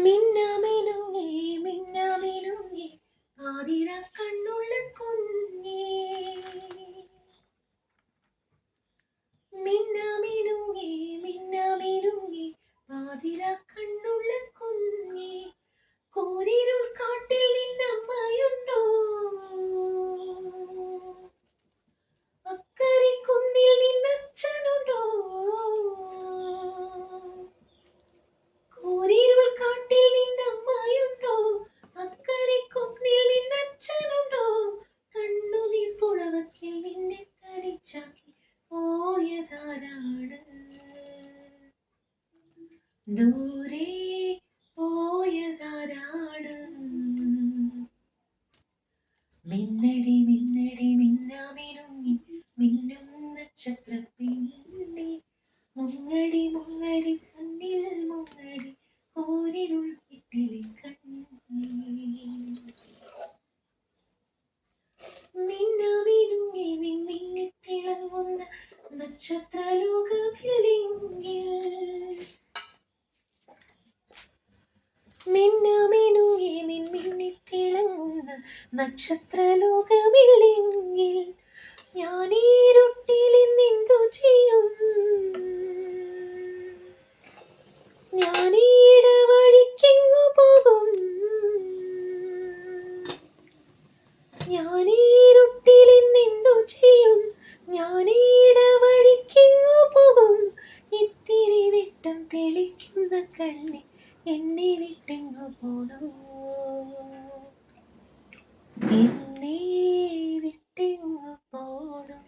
മിന്നാമിനുങ്ങി മിന്നാമിനുങ്ങി ആതിര കണ്ണുള്ള കുഞ്ഞേ മിന്നാമിനുങ്ങി മിന്നാമിനുങ്ങി ആതിര കണ്ണുള്ള കുഞ്ഞേ കോരിരുൾ കാട്ടിൽ നിന്നമ്മയുണ്ടോ അക്കരെ കുന്നിൽ നിന്നച്ഛനുണ്ടോ കോരിരുൾ കാട്ടിൽ നിന്നമ്മയുണ്ടോ അക്കരെ കുന്നിൽ നിന്നച്ഛനുണ്ടോ കണ്ണുനീർ പുഴവക്കിൽ നിന്നെ തനിച്ചാക്കി പോയതാരാണ് ദൂരെ പോയതാരാണ് മിന്നടി മിന്നടി മിന്നാമിനുങ്ങി മിന്നും നക്ഷത്രപ്പെണ്ണേ മുങ്ങടി മുങ്ങടി പൊന്നിൽ മുങ്ങടി കോരിരുൾ വീട്ടിലെ കണ്ണേ മിന്നാമിനുങ്ങി നിൻ മിന്നിത്തിളങ്ങുന്ന നക്ഷത്രലോകമില്ലെങ്കിൽ മിന്നാമിനുങ്ങി നിൻ മിന്നിത്തിളങ്ങുന്ന നക്ഷത്രലോകമില്ലെങ്കിൽ ഞാനീരുട്ടിൽ ഇന്നെന്തു ചെയ്യും ഞാനീടവഴിക്കെങ്ങു പോകും ഞാനീരുട്ടിൽ ഇന്നെന്തു ചെയ്യും ഞാനീടവഴിക്കെങ്ങു പോകും ഇത്തിരി വെട്ടം തെളിക്കുന്ന കണ്ണി എന്നെ വിട്ടെങ്ങു പോണു എന്നെ വിട്ടെങ്ങു പോണു